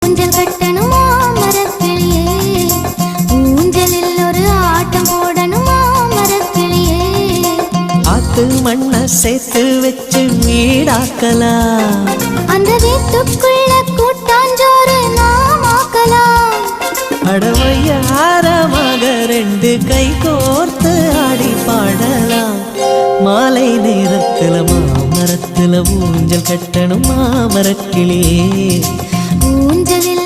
ஊஞ்சல் கட்டணுமா மரக்கிளியே, ஊஞ்சலில் ஒரு ஆட்டம் போடணுமா மரக்கிளியே. ஆத்து மண்ண சேர்த்து வச்சு வீடாக்கலாம், அந்த வீட்டுக்குள்ள கூட்டாஞ்சோறு நாம் ஆக்கலாம். அடவையாரமாக ரெண்டு கை கோர்த்து ஆடி பாடலாம். மாலை நேரத்துல மாமரத்துல ஊஞ்சல் கட்டணும் மாமரக்கிளியே, ஊஞ்சலில்